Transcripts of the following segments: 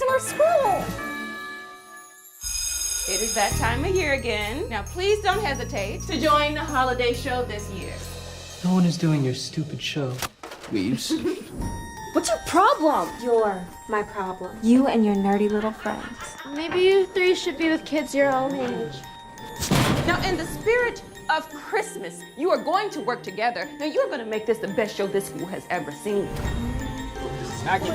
classes in our school. It is that time of year again. Now please don't hesitate to join the holiday show this year. No one is doing your stupid show. Weaves. What's your problem? You're my problem. You and your nerdy little friends. Maybe you three should be with kids your own age. Now in the spirit of Christmas, you are going to work together. Now you're going to make this the best show this school has ever seen. Mackey.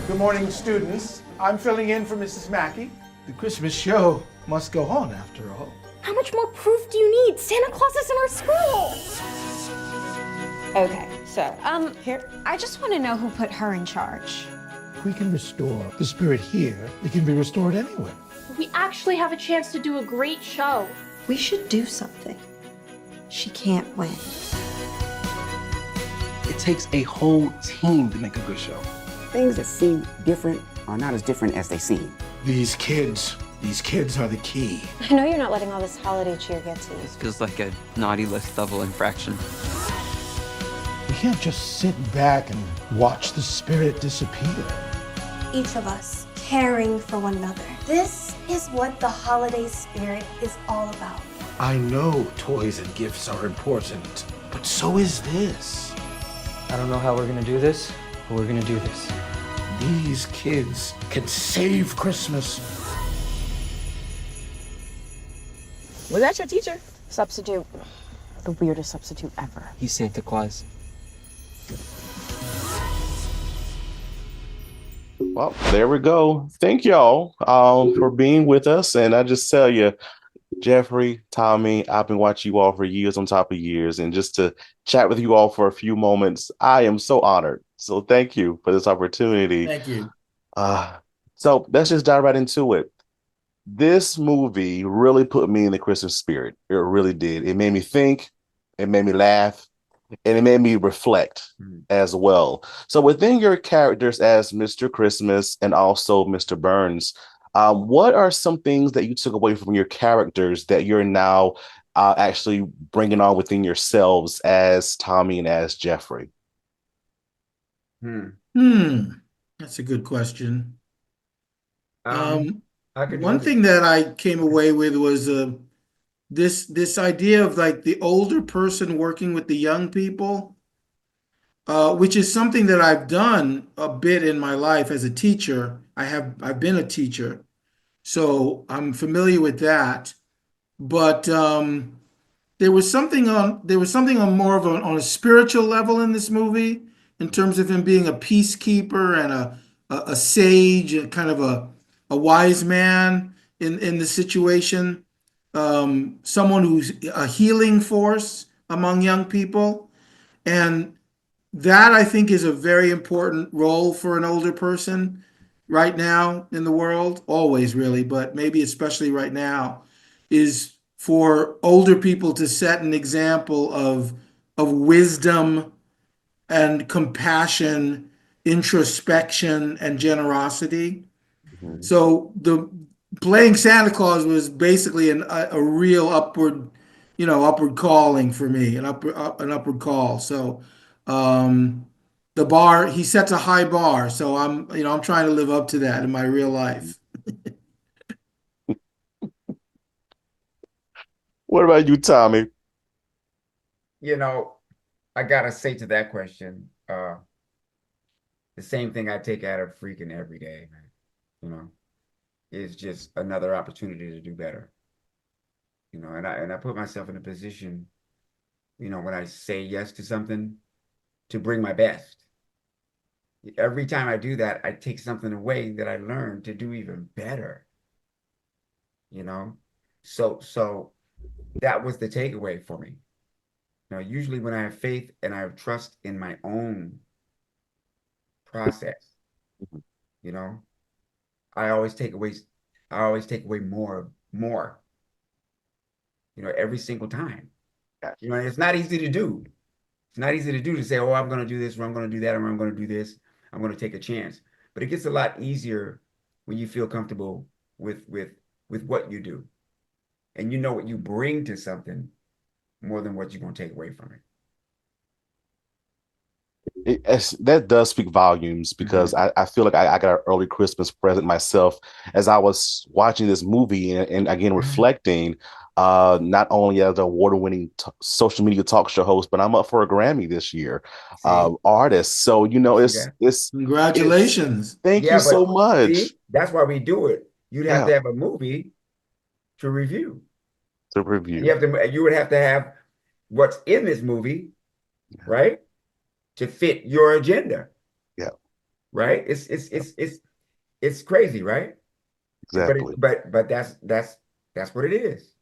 Good morning, students. I'm filling in for Mrs. Mackey. The Christmas show must go on after all. How much more proof do you need? Santa Claus is in our school. Okay, so, here, I just want to know who put her in charge. If we can restore the spirit here, it can be restored anywhere. We actually have a chance to do a great show. We should do something. She can't win. It takes a whole team to make a good show. Things that seem different are not as different as they seem. These kids are the key. I know you're not letting all this holiday cheer get to you. This feels like a naughty list level infraction. We can't just sit back and watch the spirit disappear. Each of us caring for one another. This is what the holiday spirit is all about. I know toys and gifts are important, but so is this. I don't know how we're gonna do this, but we're gonna do this. These kids can save Christmas. Was that your teacher? Substitute. The weirdest substitute ever. He's Santa Claus. Well, there we go. Thank y'all for being with us. And I just tell you, Geoffrey, Tommy, I've been watching you all for years on top of years. And just to chat with you all for a few moments, I am so honored. So thank you for this opportunity. Thank you. So let's just dive right into it. This movie really put me in the Christmas spirit. It really did. It made me think, it made me laugh, and it made me reflect as well. So within your characters as Mr. Christmas and also Mr. Burns, what are some things that you took away from your characters that you're now actually bringing on within yourselves as Tommy and as Geoffrey? That's a good question. One thing that I came away with was this idea of like the older person working with the young people, which is something that I've done a bit in my life as a teacher. I've been a teacher, so I'm familiar with that. But there was something on more of on a spiritual level in this movie, in terms of him being a peacekeeper and a sage, and kind of a wise man in the situation. Someone who's a healing force among young people. And that, I think, is a very important role for an older person right now in the world, always really, but maybe especially right now, is for older people to set an example of wisdom and compassion, introspection, and generosity. Mm-hmm. So playing Santa Claus was basically a real upward calling for me, an upward call. So the bar, he sets a high bar. So I'm trying to live up to that in my real life. What about you, Tommy? I gotta say to that question, the same thing I take out of freaking every day, man. Is just another opportunity to do better. And I put myself in a position, when I say yes to something, to bring my best. Every time I do that, I take something away that I learned to do even better. So that was the takeaway for me. Usually when I have faith and I have trust in my own process, I always take away more, every single time. It's not easy to do. It's not easy to do to say, oh, I'm going to do this, or I'm going to do that, or I'm going to do this. I'm going to take a chance. But it gets a lot easier when you feel comfortable with what you do. And you know what you bring to something more than what you're going to take away from it. That does speak volumes because I feel like I got an early Christmas present myself as I was watching this movie and again reflecting. Not only as an award-winning social media talk show host, but I'm up for a Grammy this year, artist. So it's Congratulations. Thank you so much. That's why we do it. You'd have to have a movie to review. To review, you would have to have what's in this movie, right, to fit your agenda. Yeah. Right. It's crazy, right? Exactly. But that's what it is.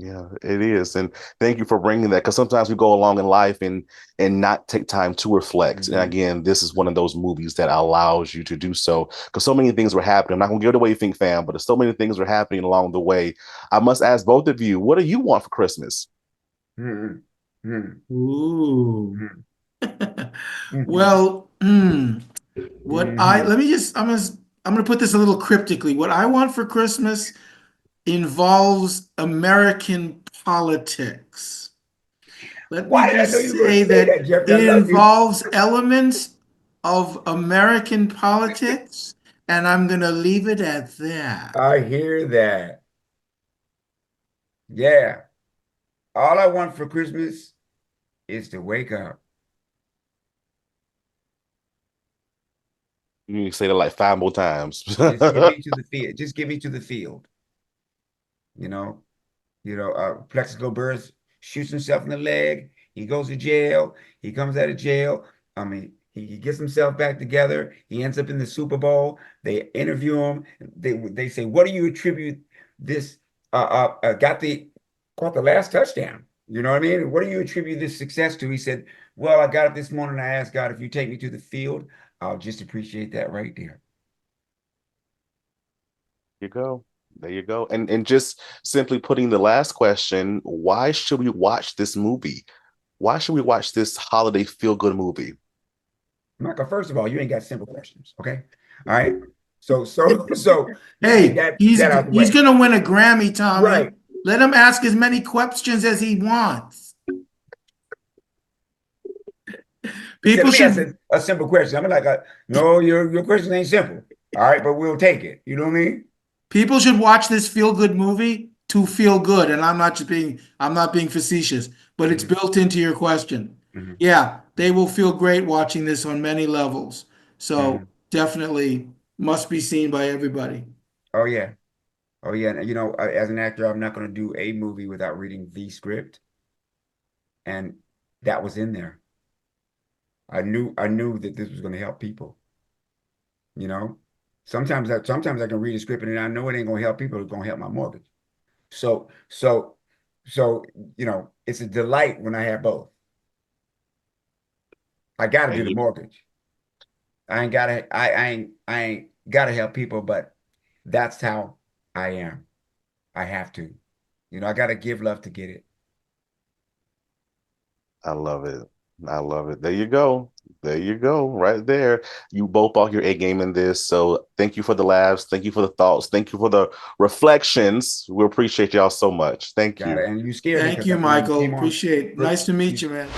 Yeah, it is. And thank you for bringing that, because sometimes we go along in life and not take time to reflect. And again, this is one of those movies that allows you to do so, because so many things were happening. I'm not going to give it away, Think Fam, but so many things were happening along the way. I must ask both of you, what do you want for Christmas? Ooh. Well, let me just, I'm going to put this a little cryptically. What I want for Christmas involves American politics. Let me just say that it involves elements of American politics, and I'm going to leave it at that. I hear that. Yeah. All I want for Christmas is to wake up. You need to say that like 5 more times. Just give me to the field. Just give me to the field. Plexico Burris shoots himself in the leg. He goes to jail. He comes out of jail. I mean, he gets himself back together. He ends up in the Super Bowl. They interview him. They say, "What do you attribute this? Caught the last touchdown. You know what I mean? What do you attribute this success to?" He said, "Well, I got up this morning. I asked God, if you take me to the field, I'll just appreciate that right there." You go. There you go. And just simply putting the last question, why should we watch this movie? Why should we watch this holiday feel-good movie? Michael, first of all, you ain't got simple questions, okay? All right. So hey, he's gonna win a Grammy, Tommy. Right. Let him ask as many questions as he wants. People should ask a simple question. I'm like, no, your question ain't simple. All right, but we'll take it. You know what I mean? People should watch this feel-good movie to feel good, and I'm not being facetious, but it's built into your question. Yeah, they will feel great watching this on many levels. So definitely must be seen by everybody. Oh yeah. And, as an actor, I'm not going to do a movie without reading the script, and that was in there. I knew that this was going to help people. Sometimes I can read a script and I know it ain't gonna help people, it's gonna help my mortgage. So it's a delight when I have both. I gotta do the mortgage. I ain't gotta help people, but that's how I am. I have to. I gotta give love to get it. I love it. There you go. Right there. You both brought your A game in this. So thank you for the laughs. Thank you for the thoughts. Thank you for the reflections. We appreciate y'all so much. Thank you. And you scared me. Thank you, Michael. Appreciate it. Nice to meet you, man.